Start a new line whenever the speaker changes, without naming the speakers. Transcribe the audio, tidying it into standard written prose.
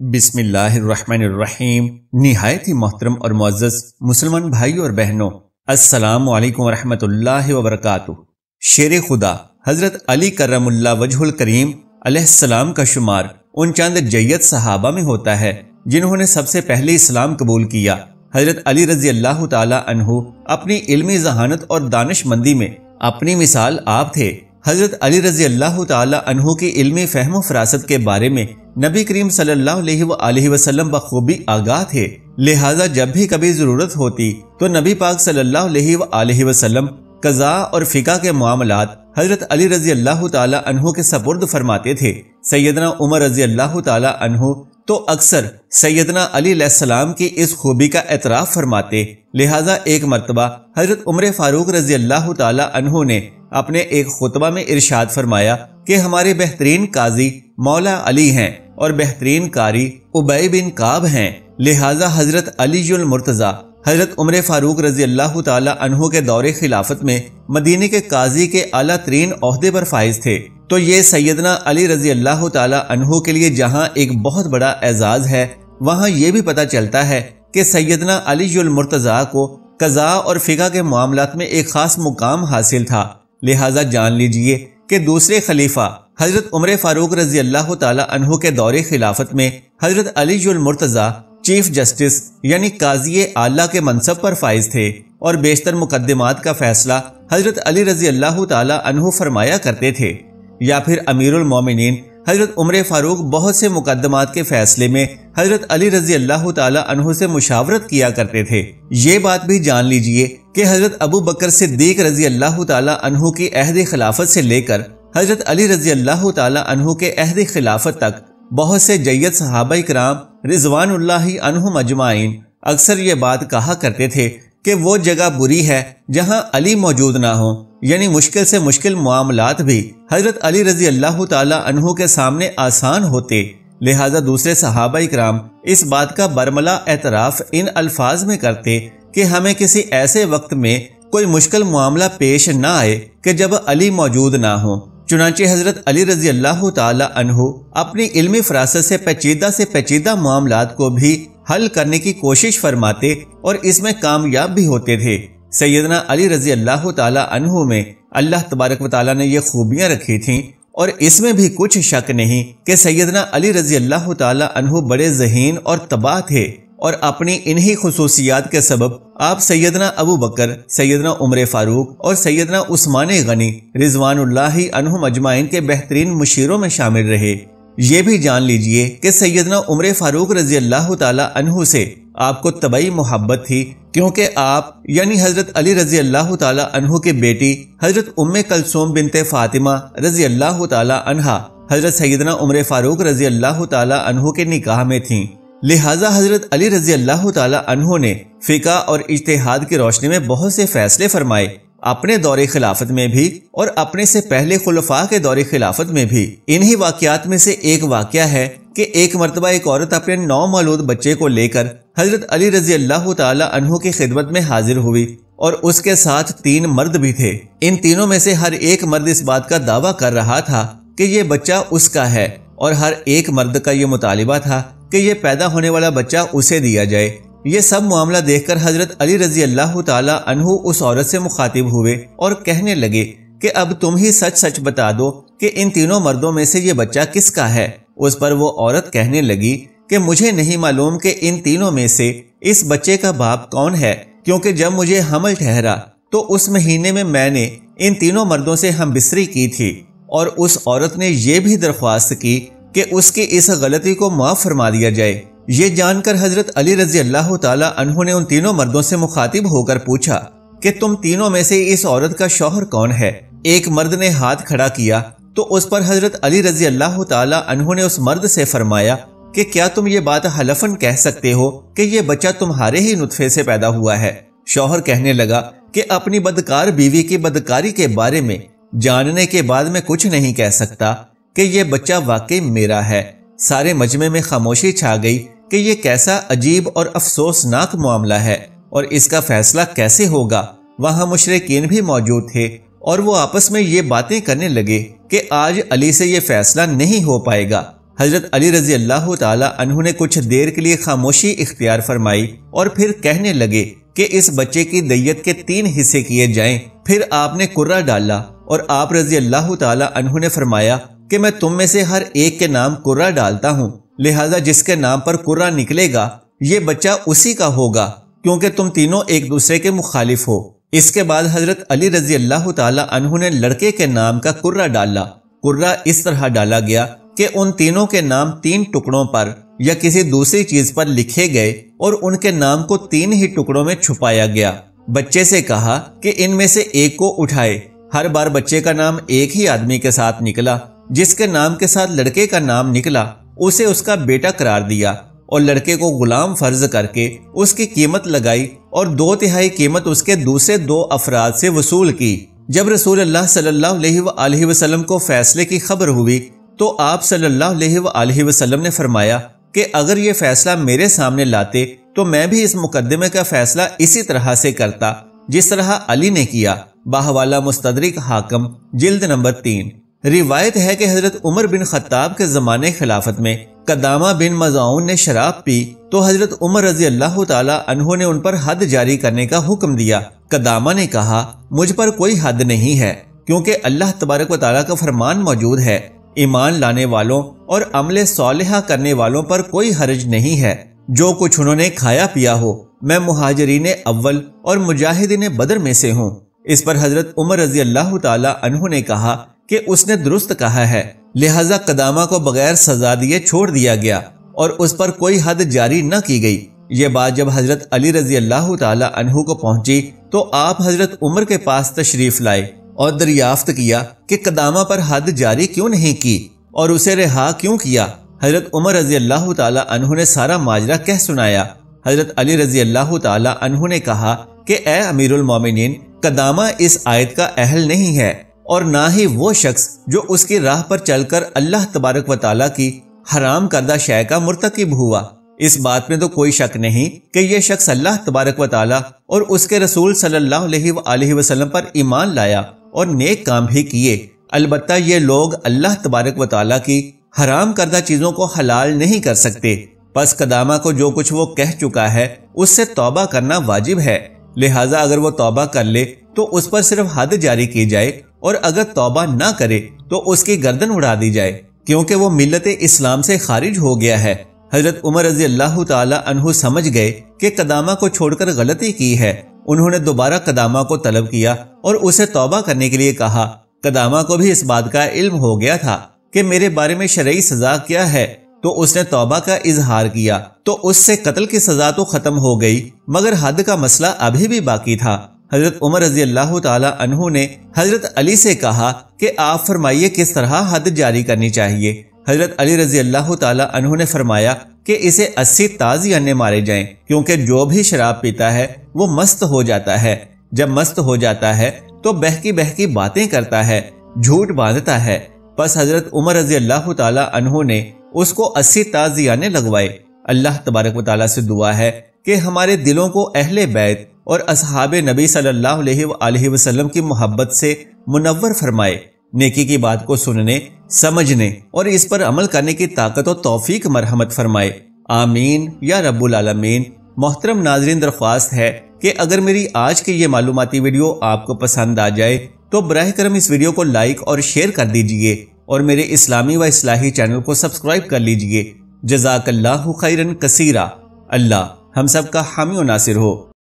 بسم اللہ الرحمن الرحیم۔ نہایت ہی محترم اور معزز مسلمان بھائیوں اور بہنوں، السلام علیکم ورحمۃ اللہ وبرکاتہ۔ شیر خدا حضرت علی کرم اللہ وجہ الکریم علیہ السلام کا شمار ان چند جید صحابہ میں ہوتا ہے جنہوں نے سب سے پہلے اسلام قبول کیا۔ حضرت علی رضی اللہ تعالی عنہ اپنی علمی ذہانت اور دانش مندی میں اپنی مثال آپ تھے۔ حضرت علی رضی اللہ تعالی عنہ کی علمی فہم و فراست کے بارے میں نبی کریم صلی اللہ علیہ وآلہ وسلم بخوبی آگاہ تھے، لہٰذا جب بھی کبھی ضرورت ہوتی تو نبی پاک صلی اللہ علیہ وآلہ وسلم قضاء اور فقہ کے معاملات حضرت علی رضی اللہ تعالی عنہ کے سپرد فرماتے تھے۔ سیدنا عمر رضی اللہ تعالی عنہ تو اکثر سیدنا علی علیہ السلام کی اس خوبی کا اعتراف فرماتے، لہٰذا ایک مرتبہ حضرت عمر فاروق رضی اللہ تعالی عنہ نے اپنے ایک خطبہ میں ارشاد فرمایا کہ ہمارے بہترین قاضی مولا علی ہیں اور بہترین قاری ابی بن کعب ہیں، لہٰذا حضرت علی المرتضیٰ حضرت عمر فاروق رضی اللہ تعالی عنہ کے دور خلافت میں مدینے کے قاضی کے اعلیٰ ترین عہدے پر فائز تھے۔ تو یہ سیدنا علی رضی اللہ تعالی عنہ کے لیے جہاں ایک بہت بڑا اعزاز ہے، وہاں یہ بھی پتہ چلتا ہے کہ سیدنا علی المرتضیٰ کو قضاء اور فقہ کے معاملات میں ایک خاص مقام حاصل تھا، لہٰذا جان لیجئے کہ دوسرے خلیفہ حضرت عمر فاروق رضی اللہ تعالی عنہ کے دور خلافت میں حضرت علی المرتضیٰ چیف جسٹس یعنی قاضی اعلیٰ کے منصب پر فائز تھے، اور بیشتر مقدمات کا فیصلہ حضرت علی رضی اللہ تعالی عنہ فرمایا کرتے تھے، یا پھر امیر المومنین حضرت عمر فاروق بہت سے مقدمات کے فیصلے میں حضرت علی رضی اللہ تعالی عنہ سے مشاورت کیا کرتے تھے۔ یہ بات بھی جان لیجئے کہ حضرت ابو بکر صدیق رضی اللہ تعالی عنہ کی عہد خلافت سے لے کر حضرت علی رضی اللہ تعالی عنہ کے عہد خلافت تک بہت سے جید صحابہ کرام رضوان اللہ عنہم اجمعین اکثر یہ بات کہا کرتے تھے کہ وہ جگہ بری ہے جہاں علی موجود نہ ہو، یعنی مشکل سے مشکل معاملات بھی حضرت علی رضی اللہ تعالی عنہ کے سامنے آسان ہوتے، لہٰذا دوسرے صحابہ کرام اس بات کا برملا اعتراف ان الفاظ میں کرتے کہ ہمیں کسی ایسے وقت میں کوئی مشکل معاملہ پیش نہ آئے کہ جب علی موجود نہ ہو۔ چنانچہ حضرت علی رضی اللہ تعالی عنہ اپنی علمی فراست سے پیچیدہ معاملات کو بھی حل کرنے کی کوشش فرماتے اور اس میں کامیاب بھی ہوتے تھے۔ سیدنا علی رضی اللہ تعالی عنہ میں اللہ تبارک و تعالی نے یہ خوبیاں رکھی تھیں، اور اس میں بھی کچھ شک نہیں کہ سیدنا علی رضی اللہ تعالی عنہ بڑے ذہین اور تباہ تھے، اور اپنی انہی خصوصیات کے سبب آپ سیدنا ابو بکر، سیدنا عمر فاروق اور سیدنا عثمان غنی رضوان اللہ عنہم اجمعین کے بہترین مشیروں میں شامل رہے۔ یہ بھی جان لیجئے کہ سیدنا عمر فاروق رضی اللہ تعالی عنہ سے آپ کو طبعی محبت تھی، کیونکہ آپ یعنی حضرت علی رضی اللہ تعالی عنہ کی بیٹی حضرت ام کلثوم بنت فاطمہ رضی اللہ تعالی عنہا حضرت سیدنا عمر فاروق رضی اللہ تعالی عنہ کے نکاح میں تھیں، لہٰذا حضرت علی رضی اللہ تعالی عنہ نے فقہ اور اجتہاد کی روشنی میں بہت سے فیصلے فرمائے، اپنے دور خلافت میں بھی اور اپنے سے پہلے خلفاء کے دور خلافت میں بھی۔ انہی واقعات میں سے ایک واقعہ ہے کہ ایک مرتبہ ایک عورت اپنے نومولود بچے کو لے کر حضرت علی رضی اللہ تعالی عنہ کی خدمت میں حاضر ہوئی، اور اس کے ساتھ 3 مرد بھی تھے۔ ان تینوں میں سے ہر ایک مرد اس بات کا دعویٰ کر رہا تھا کہ یہ بچہ اس کا ہے، اور ہر ایک مرد کا یہ مطالبہ تھا کہ یہ پیدا ہونے والا بچہ اسے دیا جائے۔ یہ سب معاملہ دیکھ کر حضرت علی رضی اللہ تعالی عنہ اس عورت سے مخاطب ہوئے اور کہنے لگے کہ اب تم ہی سچ سچ بتا دو کہ ان تینوں مردوں میں سے یہ بچہ کس کا ہے۔ اس پر وہ عورت کہنے لگی کہ مجھے نہیں معلوم کہ ان تینوں میں سے اس بچے کا باپ کون ہے، کیونکہ جب مجھے حمل ٹھہرا تو اس مہینے میں نے ان تینوں مردوں سے ہم بستری کی تھی۔ اور اس عورت نے یہ بھی درخواست کی کہ اس کی اس غلطی کو معاف فرما دیا جائے۔ یہ جان کر حضرت علی رضی اللہ تعالی عنہ نے ان تینوں مردوں سے مخاطب ہو کر پوچھا کہ تم تینوں میں سے اس عورت کا شوہر کون ہے؟ ایک مرد نے ہاتھ کھڑا کیا تو اس پر حضرت علی رضی اللہ تعالی عنہ نے اس مرد سے فرمایا کہ کیا تم یہ بات حلفاً کہہ سکتے ہو کہ یہ بچہ تمہارے ہی نطفے سے پیدا ہوا ہے؟ شوہر کہنے لگا کہ اپنی بدکار بیوی کی بدکاری کے بارے میں جاننے کے بعد میں کچھ نہیں کہہ سکتا کہ یہ بچہ واقعی میرا ہے۔ سارے مجمع میں خاموشی چھا گئی کہ یہ کیسا عجیب اور افسوسناک معاملہ ہے، اور اس کا فیصلہ کیسے ہوگا۔ وہاں مشرکین بھی موجود تھے، اور وہ آپس میں یہ باتیں کرنے لگے کہ آج علی سے یہ فیصلہ نہیں ہو پائے گا۔ حضرت علی رضی اللہ تعالی عنہ نے کچھ دیر کے لیے خاموشی اختیار فرمائی اور پھر کہنے لگے کہ اس بچے کی دیت کے 3 حصے کیے جائیں۔ پھر آپ نے کرہ ڈالا اور آپ رضی اللہ تعالی عنہ نے فرمایا کہ میں تم میں سے ہر ایک کے نام کرہ ڈالتا ہوں، لہذا جس کے نام پر کرہ نکلے گا یہ بچہ اسی کا ہوگا، کیونکہ تم تینوں ایک دوسرے کے مخالف ہو۔ اس کے بعد حضرت علی رضی اللہ تعالی عنہ نے لڑکے کے نام کا کرہ ڈالا۔ کرہ اس طرح ڈالا گیا کہ ان تینوں کے نام 3 ٹکڑوں پر یا کسی دوسری چیز پر لکھے گئے اور ان کے نام کو 3 ہی ٹکڑوں میں چھپایا گیا۔ بچے سے کہا کہ ان میں سے ایک کو اٹھائے۔ ہر بار بچے کا نام ایک ہی آدمی کے ساتھ نکلا۔ جس کے نام کے ساتھ لڑکے کا نام نکلا اسے اس کا بیٹا قرار دیا اور لڑکے کو غلام فرض کر کے اس کی قیمت لگائی اور 2/3 قیمت اس کے دوسرے 2 افراد سے وصول کی۔ جب رسول اللہ صلی اللہ علیہ وآلہ وسلم کو فیصلے کی خبر ہوئی تو آپ صلی اللہ علیہ وآلہ وسلم نے فرمایا کہ اگر یہ فیصلہ میرے سامنے لاتے تو میں بھی اس مقدمے کا فیصلہ اسی طرح سے کرتا جس طرح علی نے کیا۔ باہوالا مستدرک حاکم جلد نمبر 3۔ روایت ہے کہ حضرت عمر بن خطاب کے زمانے خلافت میں قدامہ بن مظعون نے شراب پی تو حضرت عمر رضی اللہ تعالی عنہ نے ان پر حد جاری کرنے کا حکم دیا۔ قدامہ نے کہا مجھ پر کوئی حد نہیں ہے، کیونکہ اللہ تبارک و تعالیٰ کا فرمان موجود ہے، ایمان لانے والوں اور عمل صالحہ کرنے والوں پر کوئی حرج نہیں ہے، جو کچھ انہوں نے کھایا پیا ہو۔ میں مہاجرین اول اور مجاہدین بدر میں سے ہوں۔ اس پر حضرت عمر رضی اللہ تعالی عنہ نے کہا کہ اس نے درست کہا ہے، لہذا قدامہ کو بغیر سزا دیے چھوڑ دیا گیا اور اس پر کوئی حد جاری نہ کی گئی۔ یہ بات جب حضرت علی رضی اللہ تعالی عنہ کو پہنچی تو آپ حضرت عمر کے پاس تشریف لائے اور دریافت کیا کہ قدامہ پر حد جاری کیوں نہیں کی اور اسے رہا کیوں کیا۔ حضرت عمر رضی اللہ تعالی عنہ نے سارا ماجرا کہہ سنایا۔ حضرت علی رضی اللہ تعالی عنہ نے کہا کہ اے امیر المومنین، قدامہ اس آیت کا اہل نہیں ہے اور نہ ہی وہ شخص جو اس کی راہ پر چل کر اللہ تبارک و تعالیٰ کی حرام کردہ شے کا مرتکب ہوا۔ اس بات میں تو کوئی شک نہیں کہ یہ شخص اللہ تبارک و تعالیٰ اور اس کے رسول صلی اللہ علیہ وآلہ وسلم پر ایمان لایا اور نیک کام بھی کیے۔ البتہ یہ لوگ اللہ تبارک و تعالیٰ کی حرام کردہ چیزوں کو حلال نہیں کر سکتے، پس قدامہ کو جو کچھ وہ کہہ چکا ہے اس سے توبہ کرنا واجب ہے، لہٰذا اگر وہ توبہ کر لے تو اس پر صرف حد جاری کی جائے اور اگر توبہ نہ کرے تو اس کی گردن اڑا دی جائے، کیونکہ وہ ملت اسلام سے خارج ہو گیا ہے۔ حضرت عمر رضی اللہ تعالی عنہ سمجھ گئے کہ قدامہ کو چھوڑ کر غلطی کی ہے۔ انہوں نے دوبارہ قدامہ کو طلب کیا اور اسے توبہ کرنے کے لیے کہا۔ قدامہ کو بھی اس بات کا علم ہو گیا تھا کہ میرے بارے میں شرعی سزا کیا ہے، تو اس نے توبہ کا اظہار کیا تو اس سے قتل کی سزا تو ختم ہو گئی، مگر حد کا مسئلہ ابھی بھی باقی تھا۔ حضرت عمر رضی اللہ تعالی عنہ نے حضرت علی سے کہا کہ آپ فرمائیے کس طرح حد جاری کرنی چاہیے۔ حضرت علی رضی اللہ تعالی عنہ نے فرمایا کہ اسے 80 تازیانے مارے جائیں، کیونکہ جو بھی شراب پیتا ہے وہ مست ہو جاتا ہے۔ جب مست ہو جاتا ہے تو بہکی بہکی باتیں کرتا ہے، جھوٹ باندھتا ہے۔ پس حضرت عمر رضی اللہ تعالی عنہ نے اس کو 80 تازیانے لگوائے۔ اللہ تبارک و تعالیٰ سے دعا ہے کہ ہمارے دلوں کو اہل بیت اور اصحاب نبی صلی اللہ علیہ وآلہ وسلم کی محبت سے منور فرمائے، نیکی کی بات کو سننے، سمجھنے اور اس پر عمل کرنے کی طاقت و توفیق مرحمت فرمائے، آمین یا رب العالمین۔ محترم ناظرین، درخواست ہے کہ اگر میری آج کی یہ معلوماتی ویڈیو آپ کو پسند آ جائے تو براہ کرم اس ویڈیو کو لائک اور شیئر کر دیجئے اور میرے اسلامی و اصلاحی چینل کو سبسکرائب کر لیجئے۔ جزاک اللہ خیرن کثیرا۔ اللہ ہم سب کا حامی و ناصر ہو۔